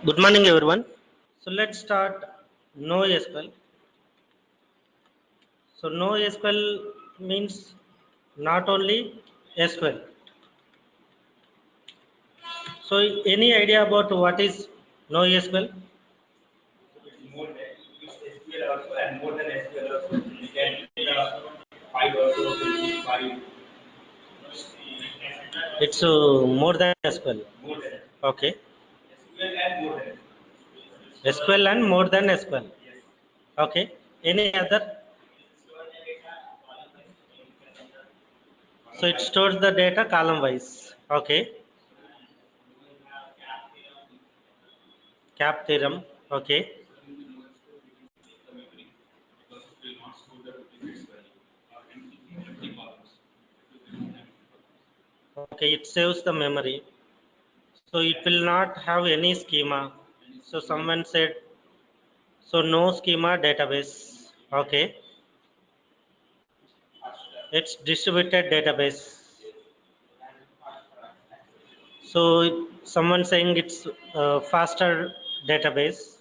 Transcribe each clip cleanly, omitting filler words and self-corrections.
Good morning, everyone. So let's start NoSQL. So NoSQL means not only SQL. So any idea about what is NoSQL? More than it's SQL also and more than SQL also. You can five also five. It's more than SQL. More than Okay. SQL and more than. SQL and more than SQL. Yes. Okay. Any other? So it stores the data column wise. Okay. Cap theorem. Okay. Okay. It saves the memory. So it will not have any schema. So someone said, so no schema database. Okay. It's distributed database. So someone saying it's faster database.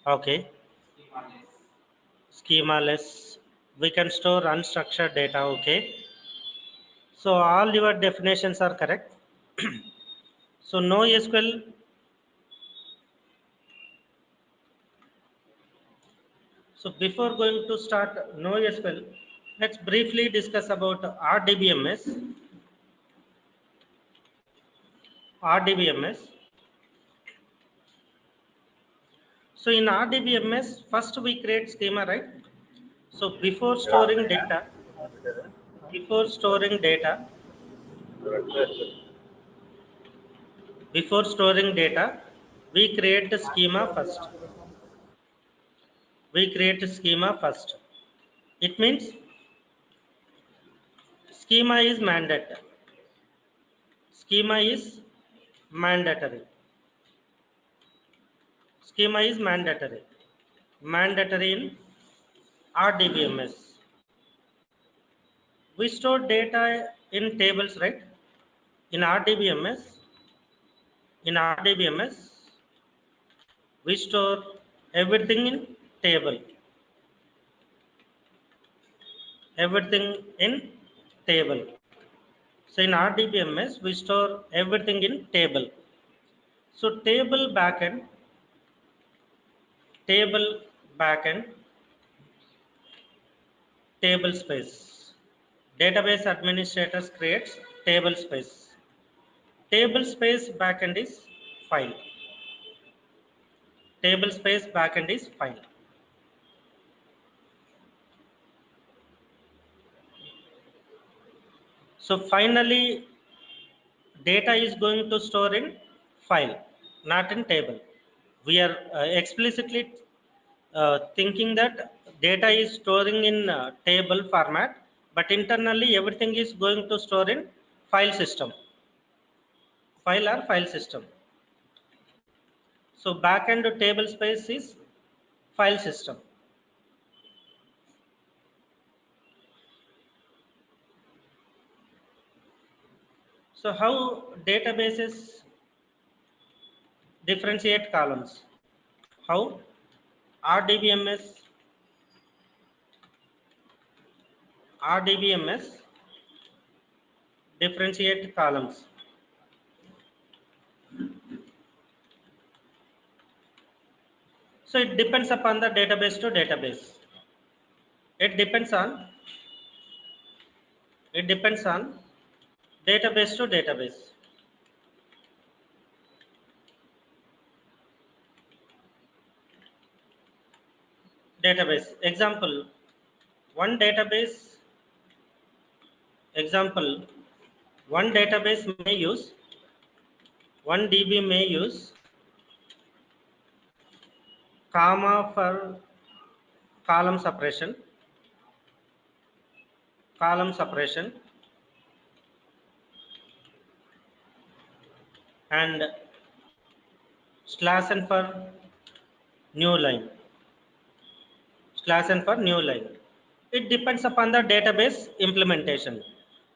Okay. Schema less. We can store unstructured data. Okay. So all your definitions are correct. So NoSQL. So before going to start NoSQL, let's briefly discuss about Rdbms. Rdbms. So in Rdbms, first we create schema, right? So before storing data, we create the schema first. It means schema is mandatory. Schema is mandatory. Schema is mandatory. Mandatory in Rdbms. We store data in tables, right? In Rdbms, we store everything in table. Everything in table. So in Rdbms, we store everything in table. So table backend, table space. Database administrators creates table space. Table space backend is file. Table space backend is file. So finally, data is going to store in file, not in table. We are explicitly thinking that data is storing in table format, but internally everything is going to store in file system, file system. So backend table space is file system. So how databases differentiate columns? How RDBMS differentiate columns. So it depends upon the database to database. It depends on database to database. Database. One database example, one database may use, one DB may use comma for column separation, and slash n for new line. It depends upon the database implementation.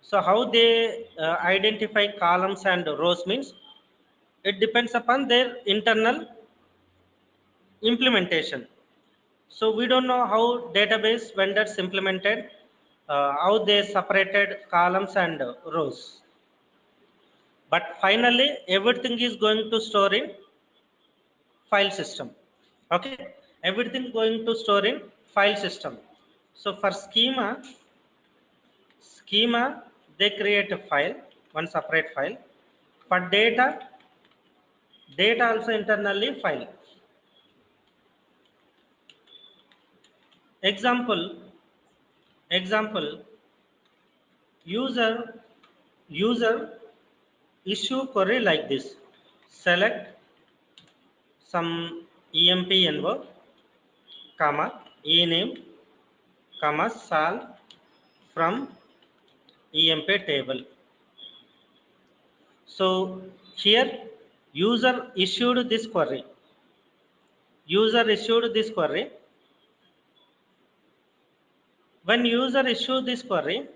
So how they identify columns and rows means it depends upon their internal implementation. So we don't know how database vendors implemented, how they separated columns and rows, but finally everything is going to store in file system. Okay, everything going to store in file system. So for schema they create a file, one separate file. For data also internally file. Example user user issue query like this: select some empnvo comma ename comma solve from emp table. So here user issued this query. When user issued this query,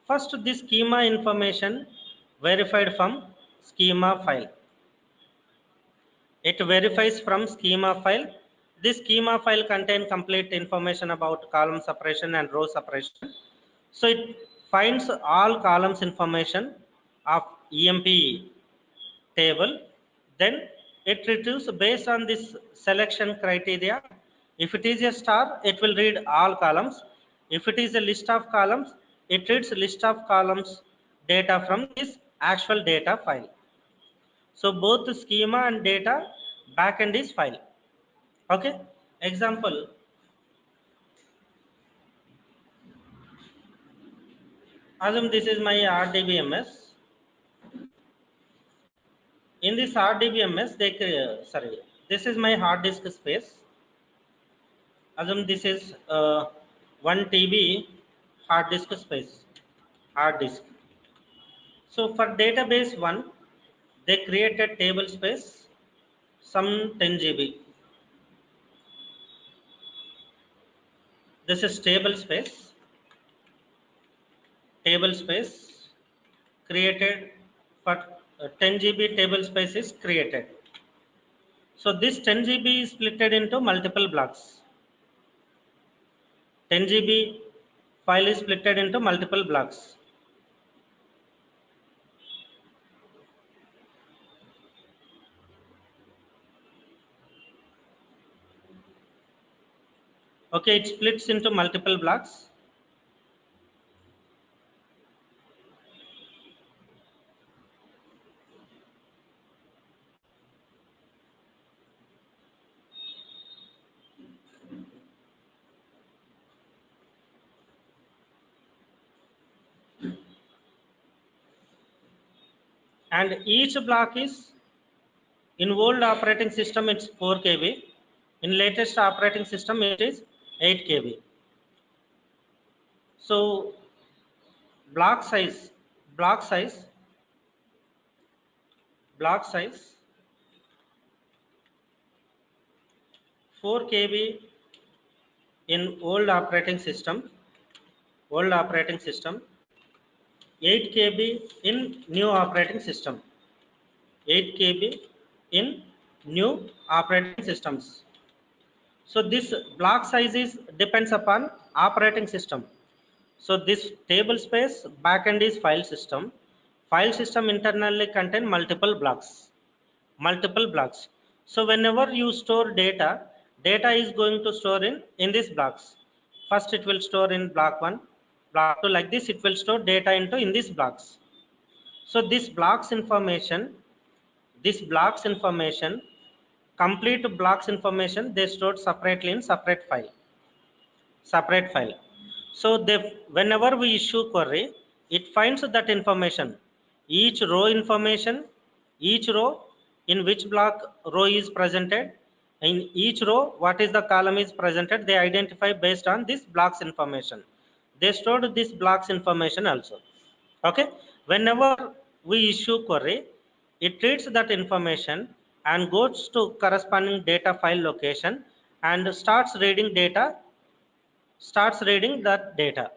first this schema information verified from schema file. It verifies from schema file. This schema file contains complete information about column separation and row separation. So it finds all columns information of EMP table. Then it retrieves based on this selection criteria. If it is a star, it will read all columns. If it is a list of columns, it reads list of columns data from this actual data file. So both the schema and data backend is file. Okay. Example. Assume this is my Rdbms. In this Rdbms, this is my hard disk space. Assume this is 1 TB hard disk space. Hard disk. So for database 1, they create a table space, some 10 GB. This is table space created for 10 GB table space is created. So this 10 GB is split into multiple blocks. 10 GB file is split into multiple blocks. Okay, it splits into multiple blocks. And each block is, in old operating system it's 4 KB, in latest operating system it is 8 KB. So block size block size block size 4 KB in old operating system, 8 KB in new operating system, 8 KB in new operating systems. So this block size is depends upon operating system. So this table space backend is file system. File system internally contain multiple blocks. So whenever you store data, data is going to store in these blocks. First it will store in block 1, block 2, like this it will store data into in these blocks. So this blocks information, complete blocks information they stored separately in separate file. So whenever we issue query, it finds that information, each row information, each row in which block row is presented, in each row what is the column is presented, they identify based on this blocks information. They stored this blocks information also. Okay, whenever we issue query, it reads that information and goes to corresponding data file location and starts reading that data.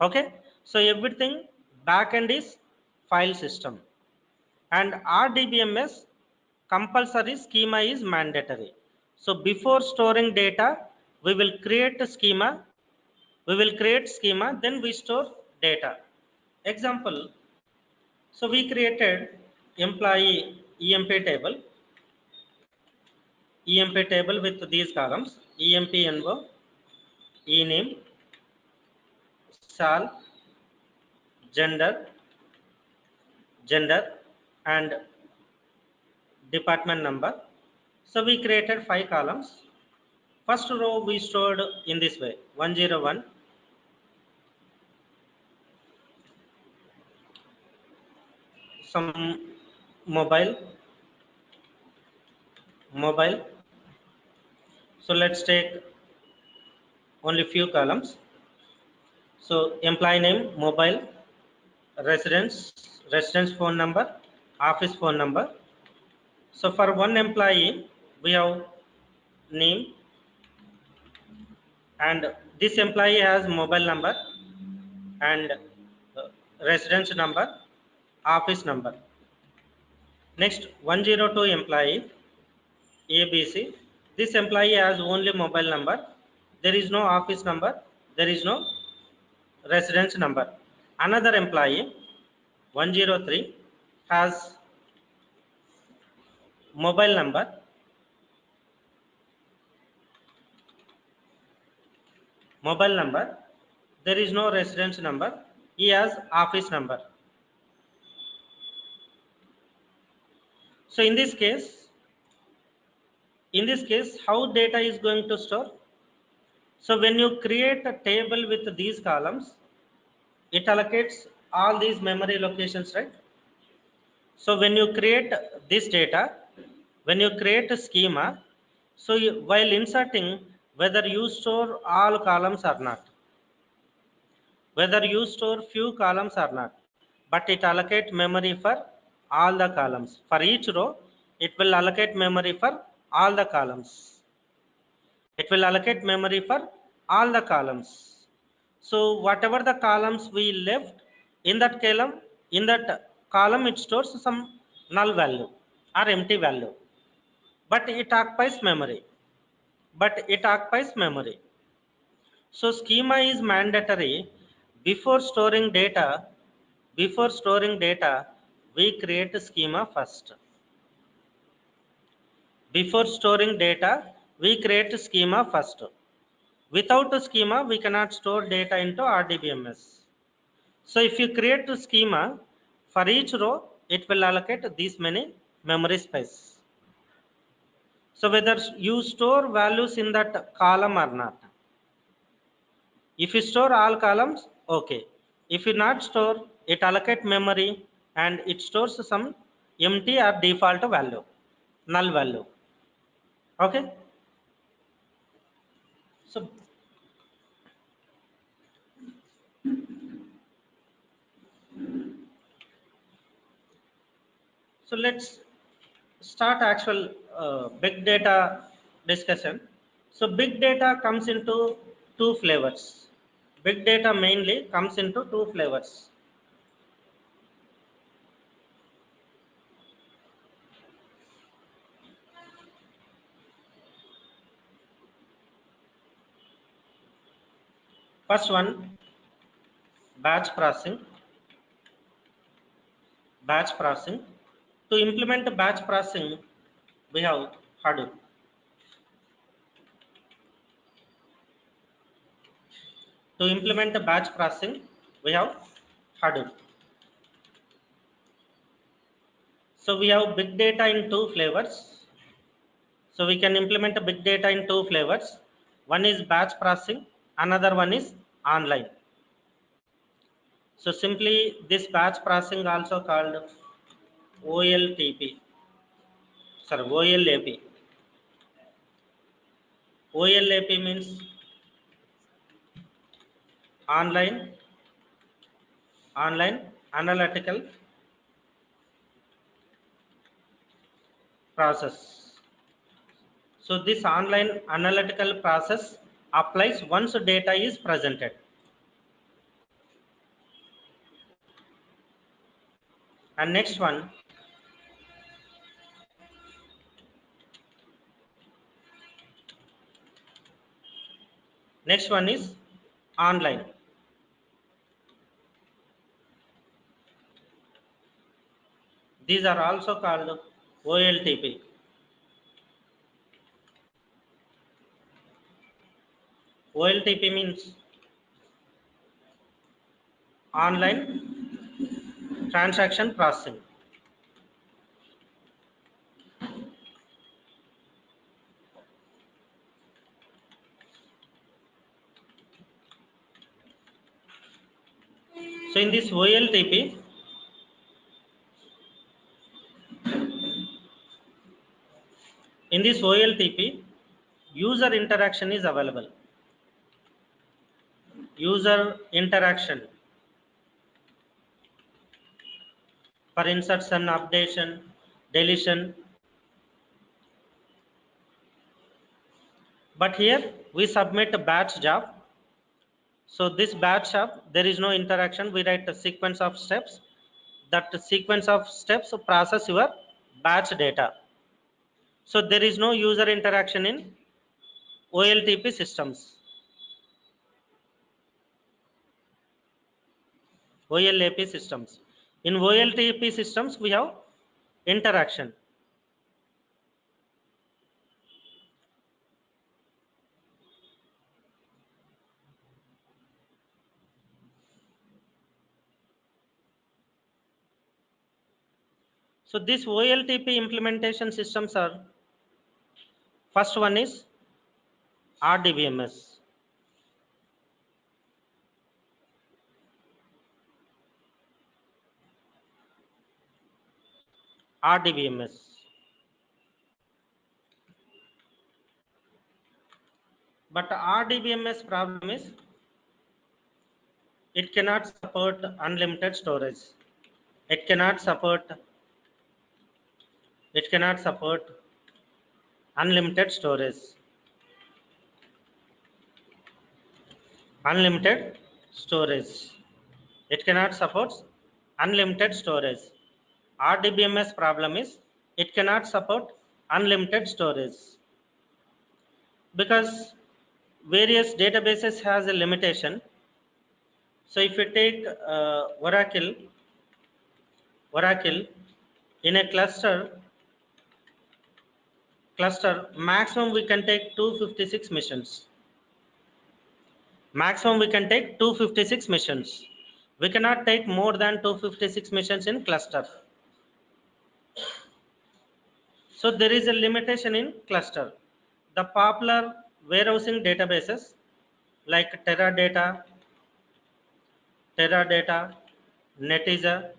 Okay, so everything backend is file system, and RDBMS compulsory schema is mandatory. So before storing data, we will create a schema, then we store data. Example, so we created employee EMP table with these columns: EMPNO, ename, sal, gender, and department number. So we created 5 columns. First row we stored in this way: 101, some mobile. So let's take only few columns. So employee name, mobile, residence phone number, office phone number. So for one employee, we have name, and this employee has mobile number and residence number, office number. Next, 102 employee, ABC. This employee has only mobile number. There is no office number. There is no residence number. Another employee, 103, has mobile number, there is no residence number. He has office number. So in this case, how data is going to store? So when you create a table with these columns, it allocates all these memory locations, right? So when you create this data, when you create a schema, so while inserting, whether you store all columns or not, whether you store few columns or not, but it allocate memory for all the columns. For each row, it will allocate memory for all the columns. It will allocate memory for all the columns. So whatever the columns we left in that column it stores some null value or empty value, but it occupies memory. So schema is mandatory before storing data. We create a schema first. Before storing data, we create a schema first. Without a schema, we cannot store data into RDBMS. So if you create a schema, for each row, it will allocate this many memory space. So whether you store values in that column or not. If you store all columns, okay. If you not store, it allocate memory and it stores some empty or default value, null value. Okay. So let's start actual big data discussion. So big data comes into two flavors. Big data mainly comes into two flavors. First one, batch processing. To implement batch processing, we have Hadoop. To implement a batch processing, we have Hadoop. So we have big data in two flavors. So we can implement a big data in two flavors. One is batch processing, another one is online. So simply this batch processing also called OLTP. Sorry, OLAP. OLAP means online analytical process. So this online analytical process applies once data is presented. And next one is online. These are also called OLTP. OLTP means online transaction processing. So in this OLTP, user interaction is available. User interaction for insertion, updation, deletion. But here we submit a batch job. So this batch job, there is no interaction. We write a sequence of steps. That sequence of steps process your batch data. So there is no user interaction in OLTP systems. OLAP systems. In OLTP systems, we have interaction. So these OLTP implementation systems are, first one is Rdbms. Rdbms. But Rdbms problem is it cannot support unlimited storage. It cannot support unlimited storage. Unlimited storage. It cannot support unlimited storage. Rdbms problem is it cannot support unlimited storage because various databases has a limitation. So if you take Oracle in a cluster maximum we can take 256 missions. Maximum we can take 256 missions. We cannot take more than 256 missions in cluster. So there is a limitation in cluster. The popular warehousing databases like Teradata, Netezza,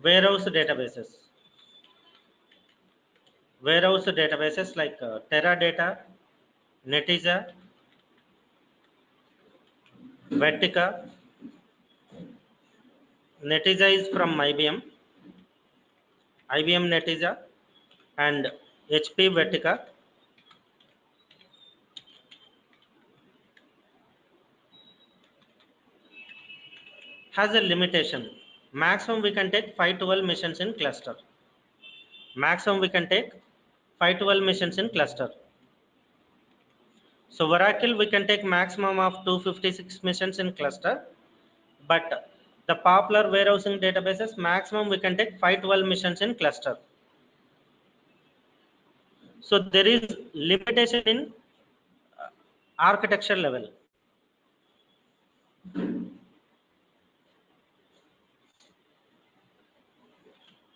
warehouse databases. Warehouse databases like Teradata, Netezza, Vertica. Netezza is from IBM Netezza, and HP Vertica has a limitation. Maximum we can take 512 missions in cluster. Maximum we can take 512 missions in cluster. So Oracle we can take maximum of 256 missions in cluster, but the popular warehousing databases maximum we can take 512 missions in cluster. So there is limitation in architecture level.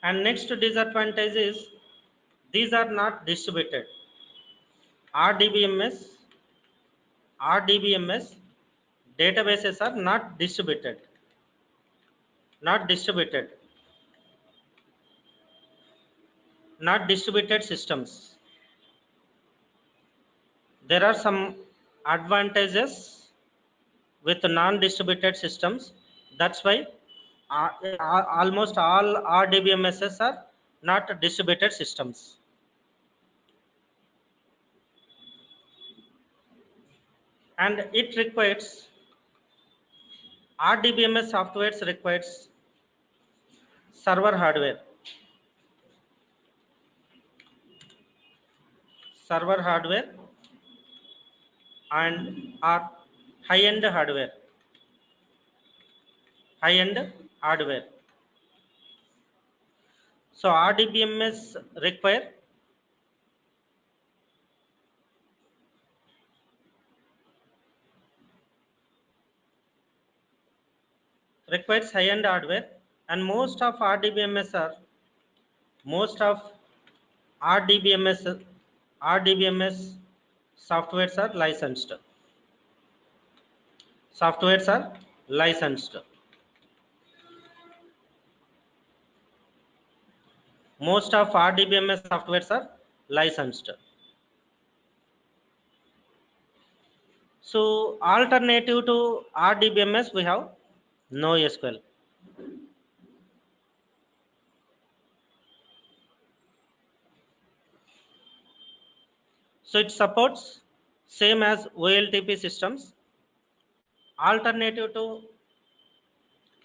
And next disadvantage is these are not distributed. RDBMS databases are not distributed. Not distributed. Not distributed systems. There are some advantages with non-distributed systems. That's why almost all RDBMSs are not distributed systems. And it requires RDBMS software requires server hardware, and are high-end hardware, high-end hardware. So RDBMS requires high-end hardware, and most of RDBMS softwares are licensed. Softwares are licensed. Most of RDBMS softwares are licensed. So alternative to RDBMS we have NoSQL. So it supports same as OLTP systems. Alternative to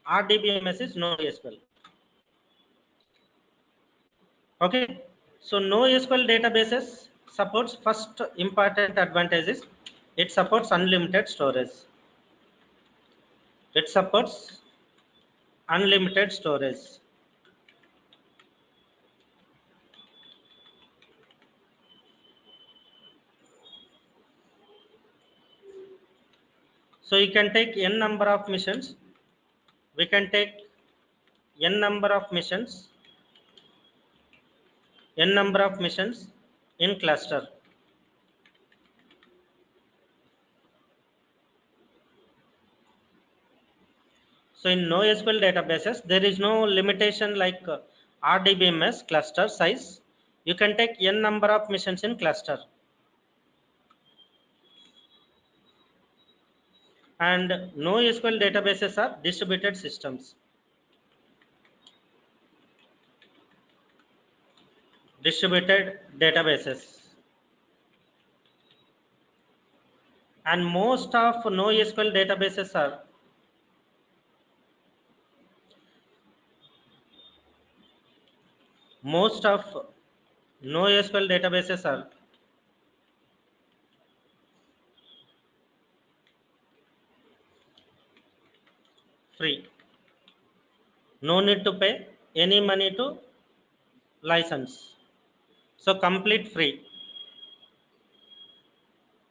RDBMS is NoSQL. Okay. So NoSQL databases supports first important advantage is it supports unlimited storage. It supports unlimited storage. So you can take n number of missions. We can take n number of missions, in cluster. So in NoSQL databases, there is no limitation like RDBMS cluster size. You can take n number of missions in cluster. And NoSQL databases are distributed systems. Distributed databases. And most of NoSQL databases are free. No need to pay any money to license. So complete free.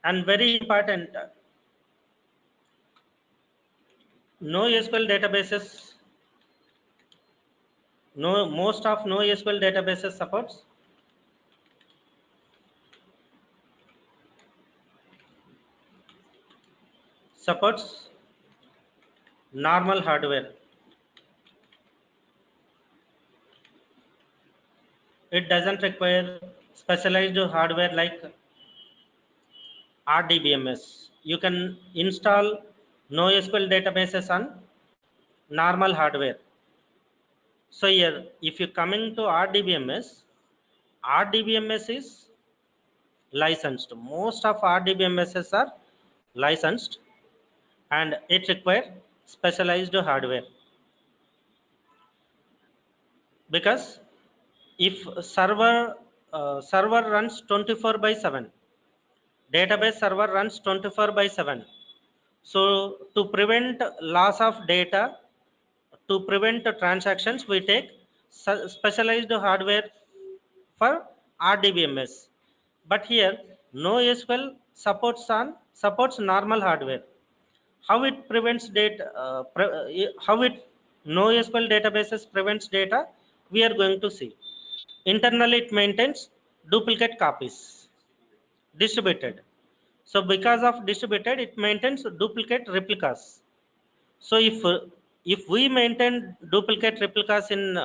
And very important, NoSQL databases, most of NoSQL databases supports normal hardware. It doesn't require specialized hardware like RDBMS. You can install NoSQL databases on normal hardware. So here, if you coming to RDBMS is licensed. Most of RDBMSs are licensed, and it requires specialized hardware. Because if server runs 24/7, database server runs 24/7. So to prevent loss of data, to prevent transactions, we take specialized hardware for RDBMS. But here NoSQL supports normal hardware. How it prevents data? How it NoSQL databases prevents data? We are going to see. Internally, it maintains duplicate copies, distributed. So because of distributed, it maintains duplicate replicas. So if we maintain duplicate replicas in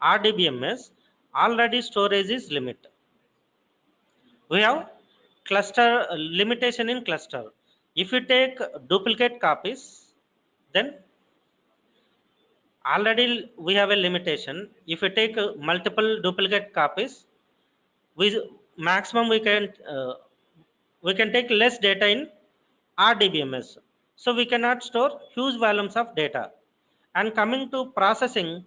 RDBMS, already storage is limit. We have cluster limitation in cluster. If you take duplicate copies, then already we have a limitation. If you take multiple duplicate copies, maximum we can take less data in RDBMS. So we cannot store huge volumes of data. And coming to processing,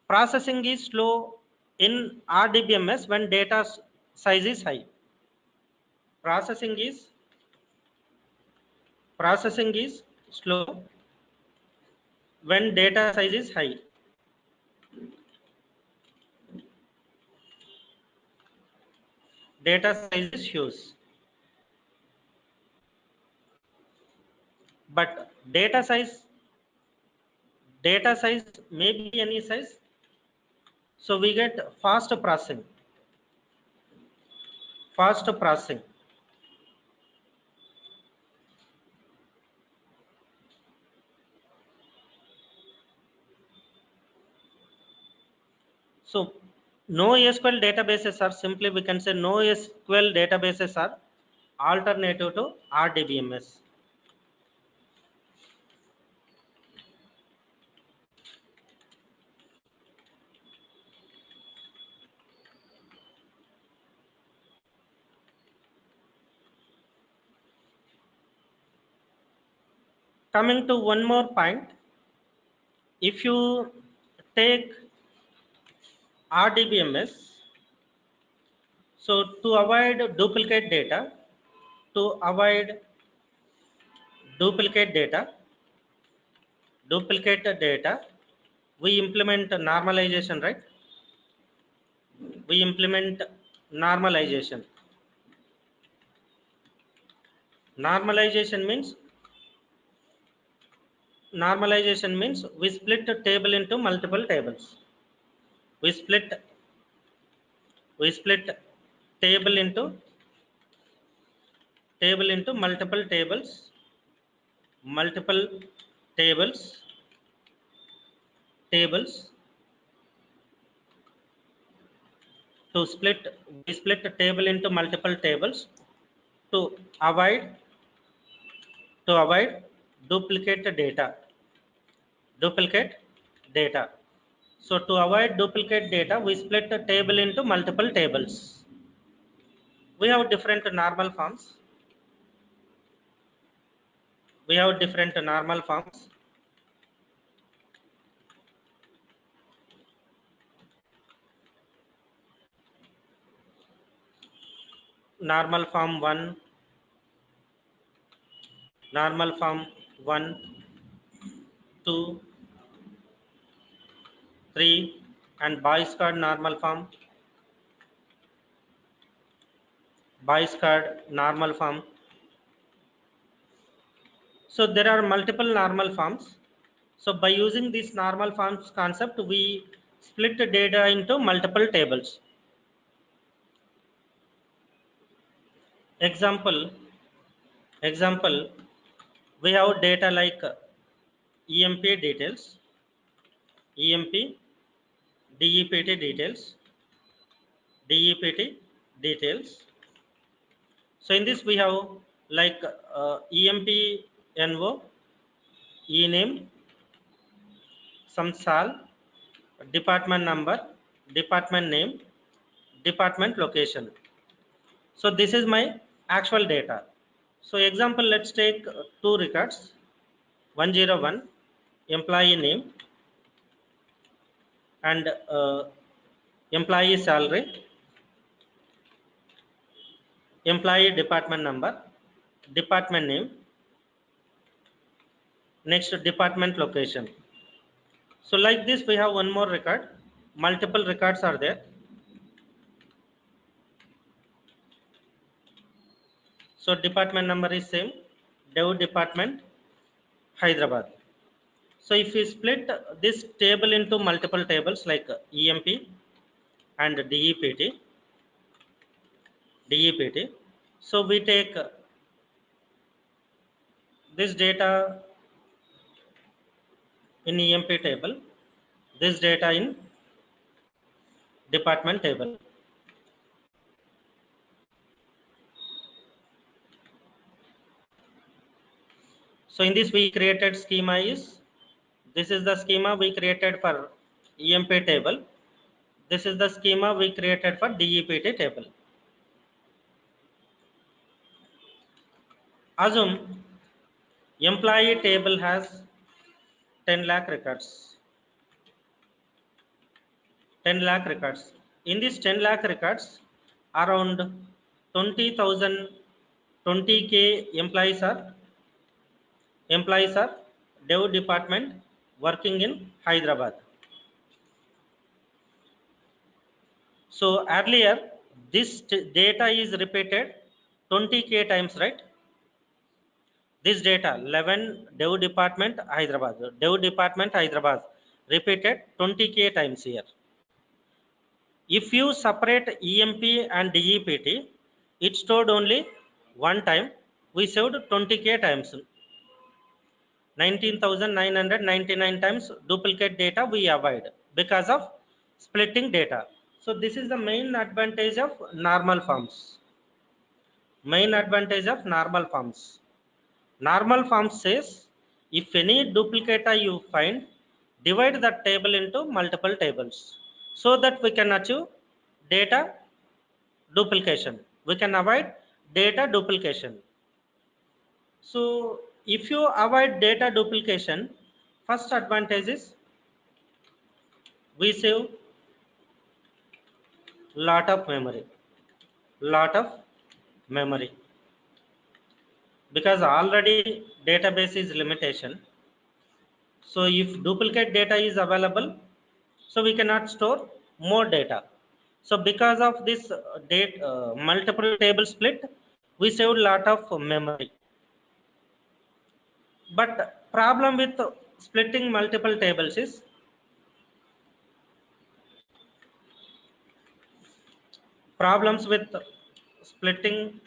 processing is slow in rdbms when data size is high. Processing is slow when data size is high. Data size is huge. But data size may be any size. So we get fast processing. So NoSQL databases are, simply we can say, NoSQL databases are alternative to Rdbms. Coming to one more point, if you take Rdbms, so to avoid to avoid duplicate data, we implement normalization, right? We implement normalization. Normalization means we split the table into multiple tables. We split table into multiple tables tables to split we split the table into multiple tables to avoid duplicate duplicate data. So to avoid duplicate data, we split the table into multiple tables. We have different normal forms. Normal form 1, normal form 1, 2, 3, and boys card normal form, normal form. So there are multiple normal forms. So by using this normal forms concept, we split the data into multiple tables. Example, we have data like emp details, emp dept details. So in this we have like emp no, ename, some sal, department number, department name, department location. So this is my actual data. So example, let's take two records, 101 employee name and employee salary, employee department number, department name, next department location. So like this we have one more record, multiple records are there. So department number is same, dev department, Hyderabad. So if we split this table into multiple tables like emp and dept, so we take this data in emp table, this data in department table. So in this we created schema is, this is the schema we created for emp table, this is the schema we created for dept table. Assume Employee table has 10 lakh records. 10 lakh records. In this 10 lakh records, around 20,000, 20K employees are dev department working in Hyderabad. So earlier, this data is repeated 20K times, right? This data 11 dev department Hyderabad repeated 20K times here. If you separate EMP and DEPT, it stored only one time. We saved 20K times. 19,999 times duplicate data we avoid because of splitting data. So this is the main advantage of normal forms. Main advantage of normal forms. Normal form says if any duplicator you find, divide that table into multiple tables so that we can achieve data duplication. We can avoid data duplication. So if you avoid data duplication, first advantage is we save lot of memory. Lot of memory. Because already database is limitation. So if duplicate data is available, so we cannot store more data. So because of this multiple table split, we saved lot of memory. But problem with splitting multiple tables is problems with splitting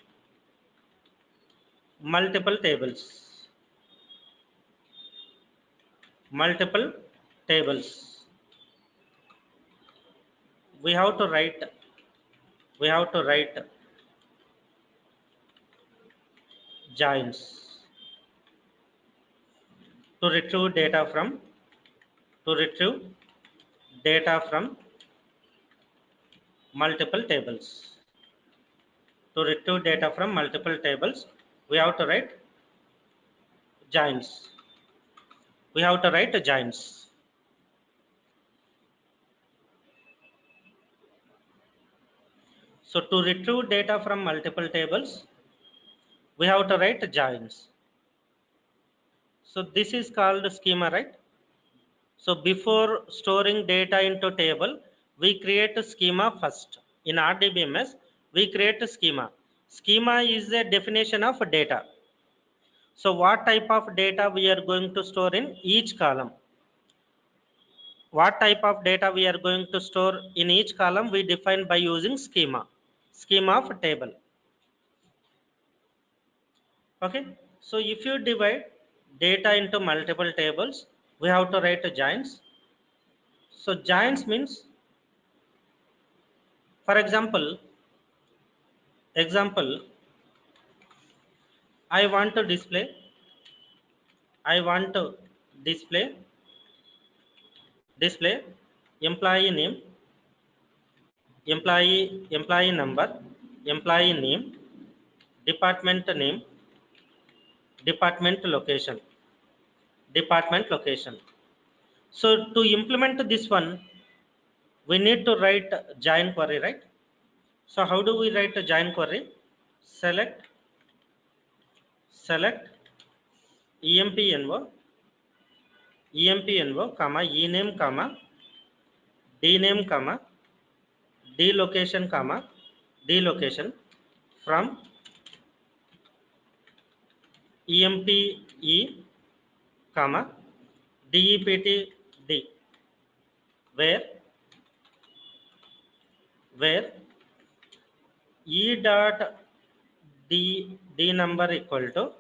multiple tables. Multiple tables. We have to write. We have to write joins to retrieve data from to retrieve data from multiple tables. To retrieve data from multiple tables, we have to write joins. We have to write joins. So to retrieve data from multiple tables, we have to write joins. So this is called schema, right? So before storing data into table, we create a schema first. In Rdbms, we create a schema. Schema is a definition of data. So what type of data we are going to store in each column? What type of data we are going to store in each column we define by using schema. Schema of table. Okay. So if you divide data into multiple tables, we have to write joins. So joins means, for example, I want to display I want to display employee name, employee number, employee name, department name, department location, department location. So to implement this one, we need to write join query, right? So how do we write a join query? Select empno comma ename comma dname comma dlocation from empe comma dept d, where e dot d number equal to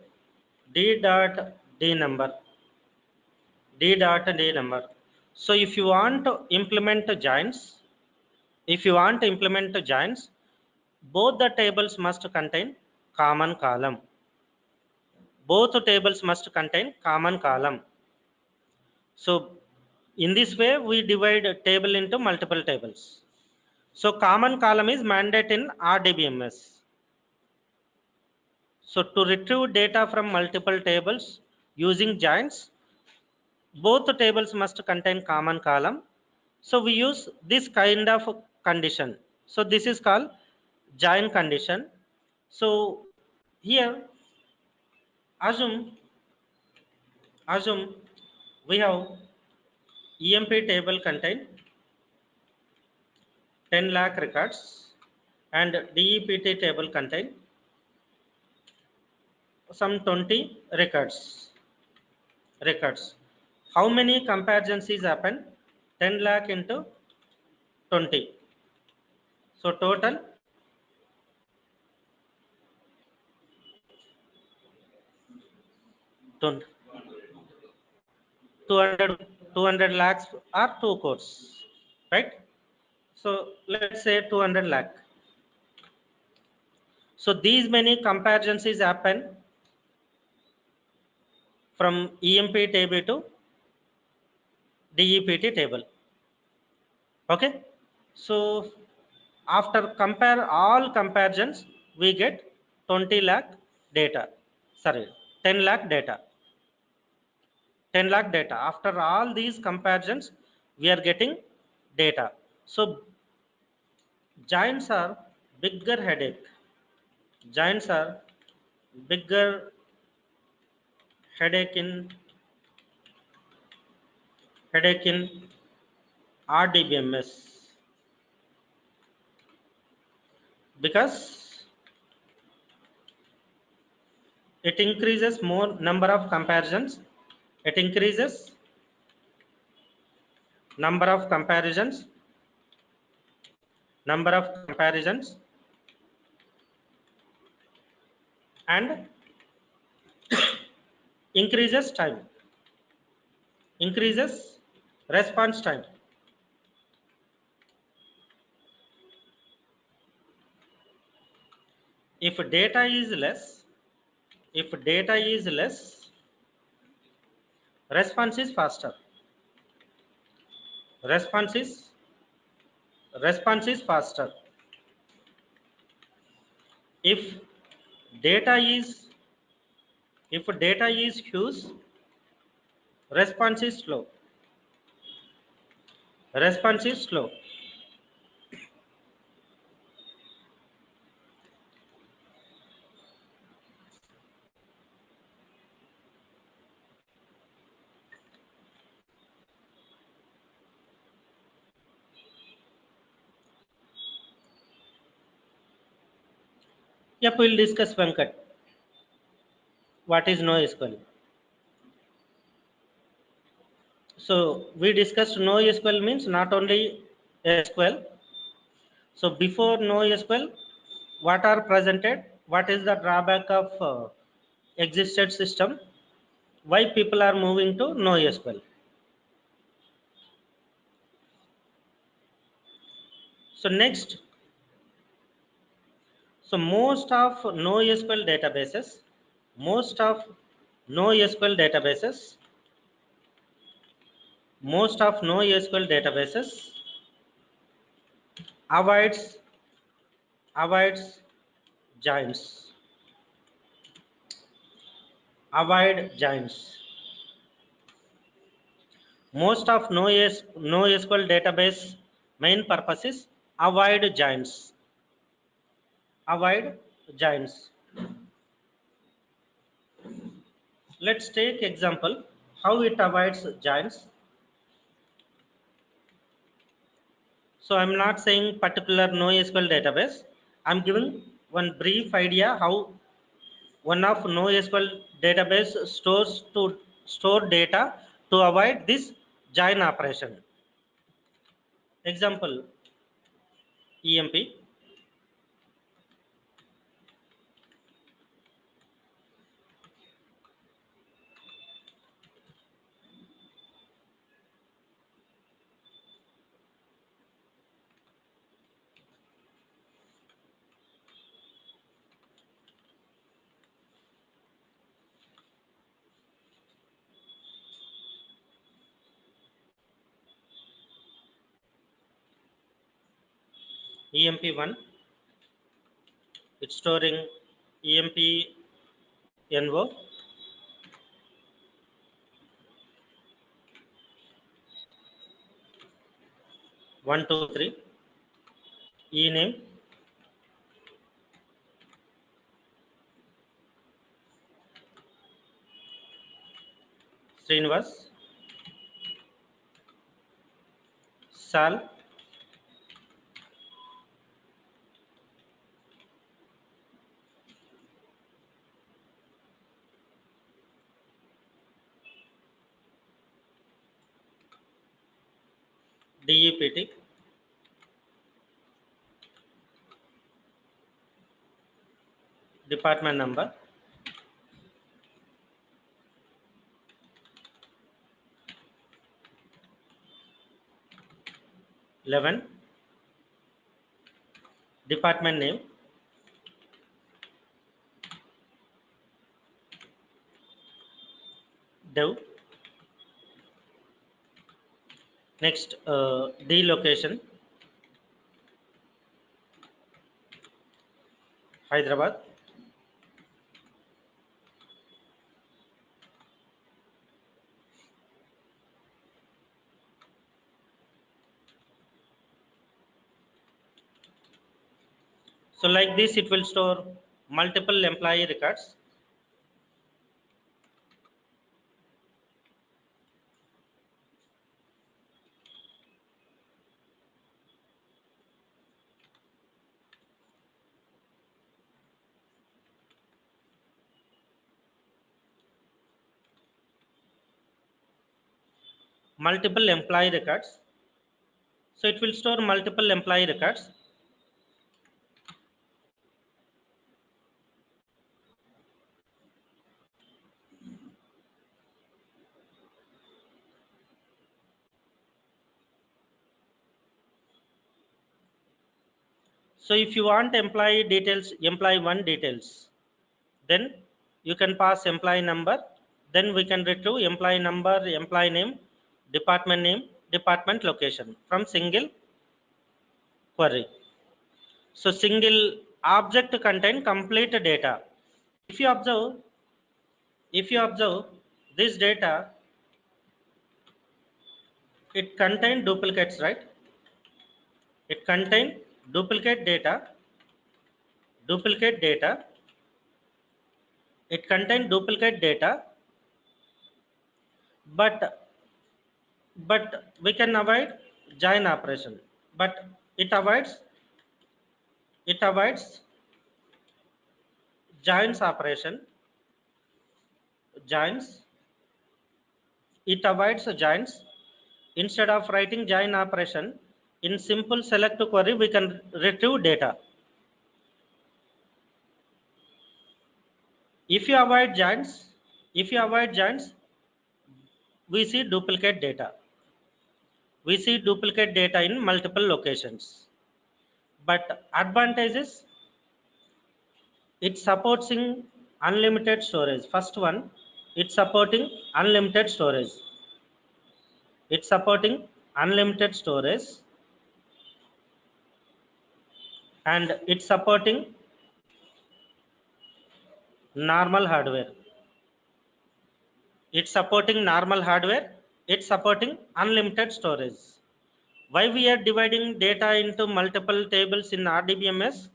d dot d number So if you want to implement joins, both the tables must contain common column. So in this way we divide a table into multiple tables. So common column is mandate in Rdbms. So to retrieve data from multiple tables, using joins, both the tables must contain common column. So we use this kind of condition. So this is called join condition. So here assume we have EMP table contain 10 lakh records and DEPT table contain some 20 records. How many comparisons is happen? 10 lakh into 20. So total 200 lakhs are 2 crores, right? So let's say 200 lakh. So these many comparisons is happen from EMP table to DEPT table. Okay. So after compare all comparisons, we get 20 lakh data. Sorry, 10 lakh data. 10 lakh data. After all these comparisons, we are getting data. So giants are bigger headache. Giants are bigger headache in RDBMS because it increases more number of comparisons. It increases number of comparisons, number of comparisons, and increases time, increases response time. If data is less, if data is less, response is faster. Response is faster. If data is huge, response is slow. Response is slow. Yep, we'll discuss Venkat. What is NoSQL? So we discussed NoSQL means not only SQL. So before NoSQL, what are presented? What is the drawback of existed system? Why people are moving to NoSQL? So next, so most of NoSQL databases, most of NoSQL databases, most of NoSQL databases avoids giants, avoid giants. Most of NoSQL database main purpose is avoid giants. Avoid giants. Let's take example how it avoids giants. So I'm not saying particular NoSQL database. I'm giving one brief idea how one of NoSQL database store data to avoid this join operation. Example EMP. EMP1, it's storing EMP NO. 123 e-name, Srinivas, Sal, DEPT, department number, 11, department name, dev. Next, D location, Hyderabad. So like this, it will store multiple employee records. Multiple employee records. So it will store multiple employee records. So if you want employee details, employee one details, then you can pass employee number. Then we can retrieve employee number, employee name, department location from single query. So single object contain complete data. If you observe, if you observe this data, it contain duplicates, right? It contain duplicate data. It contain duplicate data, but we can avoid join operation. But it avoids it avoids joins operation. Joins. It avoids joins. Instead of writing join operation, in simple select query we can retrieve data. If you avoid joins, if you avoid joins, we see duplicate data. We see duplicate data in multiple locations. But advantages, it supporting unlimited storage. First one, it's supporting unlimited storage. It's supporting unlimited storage, and it's supporting normal hardware. It's supporting normal hardware. It's supporting unlimited storage. Why we are dividing data into multiple tables in RDBMS?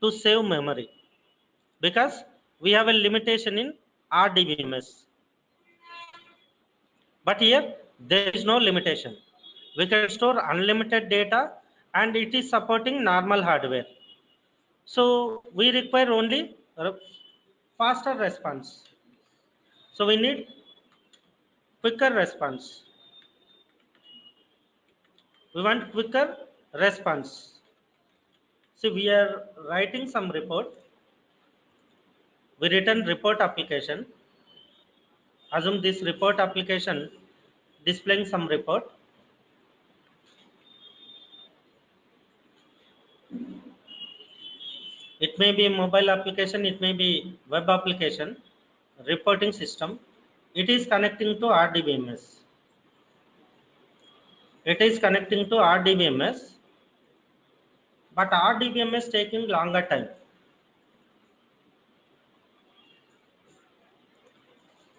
To save memory, because we have a limitation in RDBMS. But here there is no limitation. We can store unlimited data and it is supporting normal hardware. So we require only faster response. So we need quicker response. We want quicker response. See, we are writing some report. We written report application. Assume this report application displaying some report. It may be a mobile application, it may be web application, reporting system. It is connecting to RDBMS. It is connecting to RDBMS, but RDBMS taking longer time.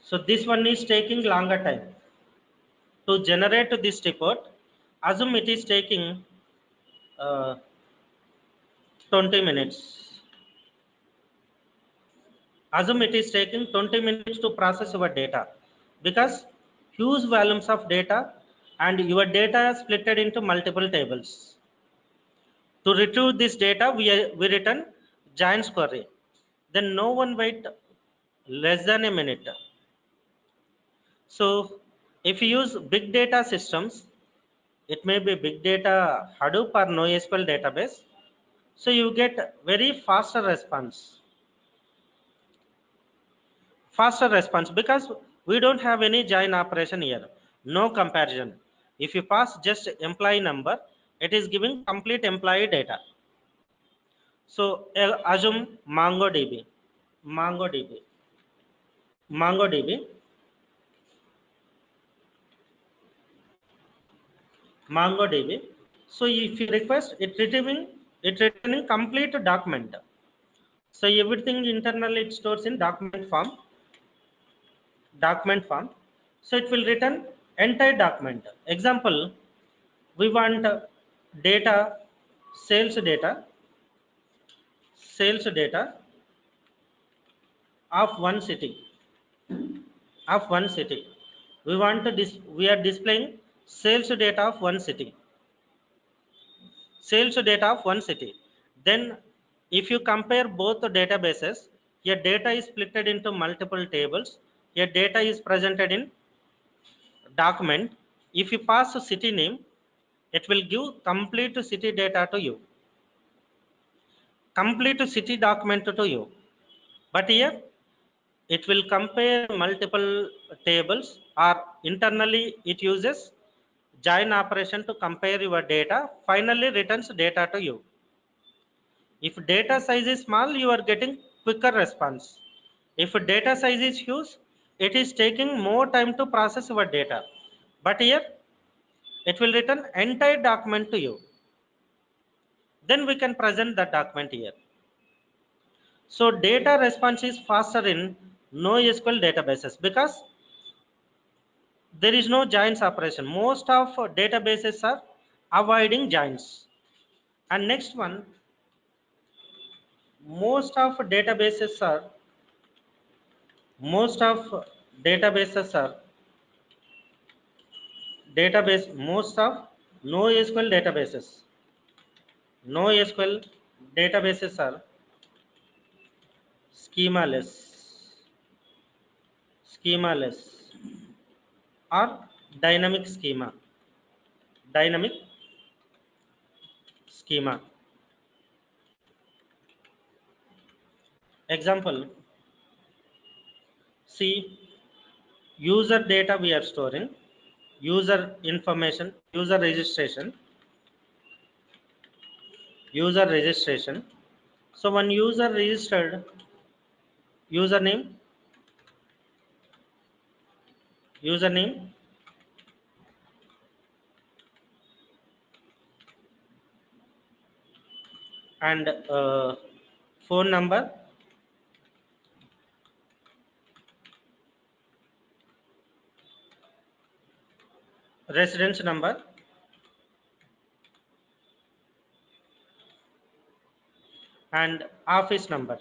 So this one is taking longer time to generate this report. Assume it is taking uh, 20 minutes. Assume it is taking 20 minutes to process your data because huge volumes of data and your data is split into multiple tables. To retrieve this data, we return giant query. Then no one wait less than a minute. So if you use big data systems, it may be big data Hadoop or NoSQL database. So you get very faster response because we don't have any join operation here. No comparison. If you pass just employee number, it is giving complete employee data. So assume MongoDB, MongoDB, MongoDB, MongoDB. So if you request it returning complete document. So everything internally it stores in document form. So it will return entire document. Example, we want data, sales data, sales data of one city, of one city. We want to we are displaying sales data of one city, sales data of one city. Then if you compare both the databases, your data is split into multiple tables, your data is presented in document. If you pass a city name, it will give complete city data to you, complete city document to you. But here it will compare multiple tables, or internally it uses join operation to compare your data, finally returns data to you. If data size is small, you are getting quicker response. If data size is huge, it is taking more time to process your data. But here it will return entire document to you. Then we can present that document here. So data response is faster in NoSQL databases because there is no joins operation. Most of databases are avoiding joins. And next one, most of databases are most of databases are most of NoSQL databases. NoSQL databases are schemaless, schemaless or dynamic dynamic schema. Example, see, user data we are storing, user information, user registration. So one user registered, username, username, and phone number, residence number, and office number.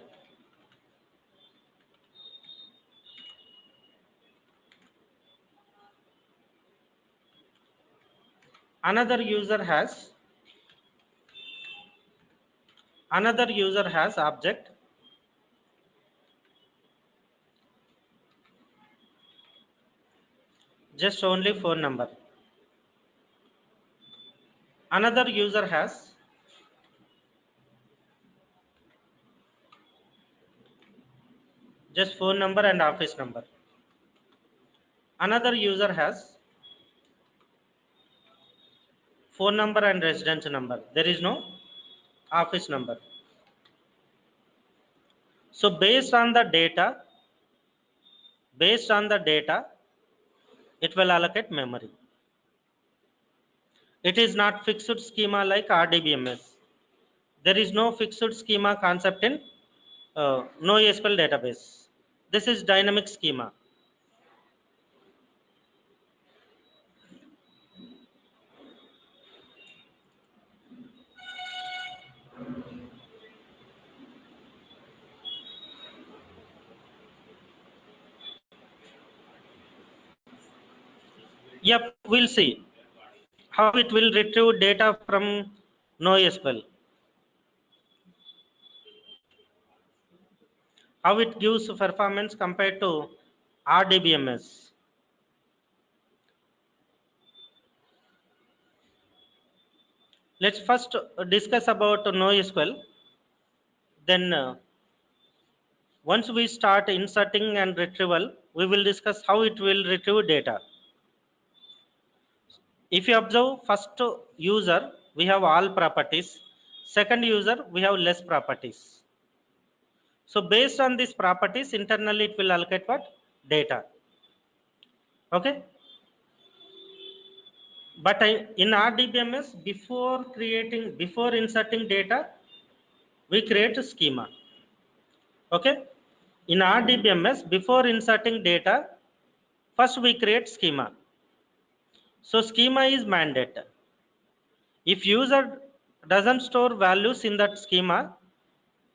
Another user has object, just only phone number. Another user has just phone number and office number. Another user has phone number and residence number. There is no office number. So based on the data, it will allocate memory. It is not fixed schema like Rdbms. There is no fixed schema concept in NoSQL database. This is dynamic schema. Yep, we'll see how it will retrieve data from NoSQL, how it gives performance compared to Rdbms. Let's first discuss about NoSQL. Then once we start inserting and retrieval, we will discuss how it will retrieve data. If you observe, first user, we have all properties. Second user, we have less properties. So based on these properties, internally it will allocate what? Data. Okay. But in RDBMS, before inserting data, we create a schema. Okay. In RDBMS, before inserting data, first we create schema. So schema is mandate. If user doesn't store values in that schema,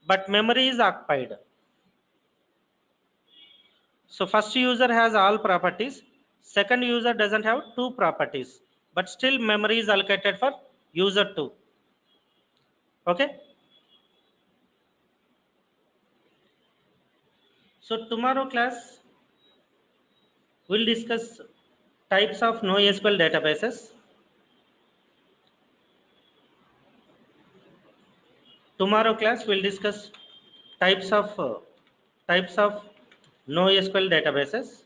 but memory is occupied. So first user has all properties, second user doesn't have two properties, but still memory is allocated for user 2. Okay. So tomorrow class we'll discuss types of NoSQL databases. Tomorrow class we'll discuss types of uh, types of NoSQL databases.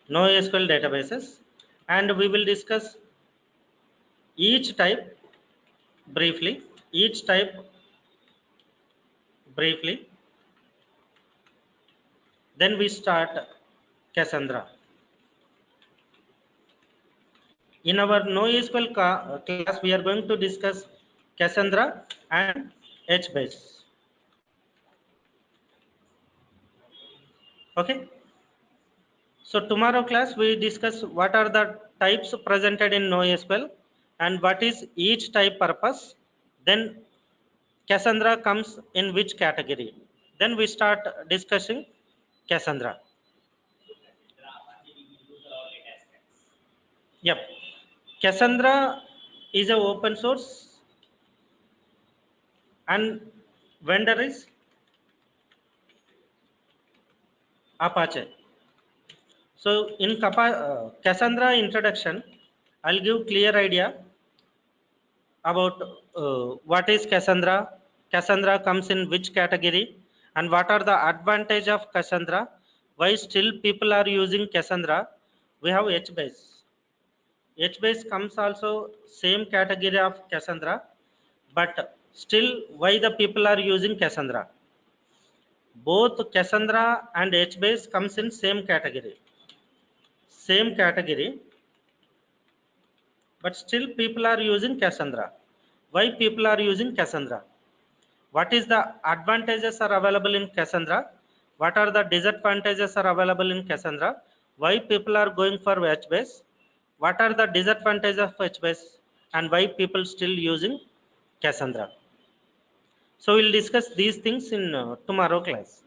NoSQL databases, and we will discuss each type briefly. Each type briefly. Then we start Cassandra. In our NoSQL class, we are going to discuss Cassandra and HBase. Okay. So tomorrow class we discuss what are the types presented in NoSQL and what is each type purpose. Then Cassandra comes in which category. Then we start discussing Cassandra. Yep. Cassandra is a open source and vendor is Apache. So in Cassandra introduction, I'll give clear idea about what is Cassandra, Cassandra comes in which category, and what are the advantage of Cassandra, why still people are using Cassandra. We have HBase. HBase comes also same category of Cassandra, but still why the people are using Cassandra. Both Cassandra and HBase comes in same category. Same category, but still people are using Cassandra. Why people are using Cassandra? What is the advantages are available in Cassandra? What are the disadvantages are available in Cassandra? Why people are going for HBase? What are the disadvantages of HBase and why people still using Cassandra? So we'll discuss these things in tomorrow class.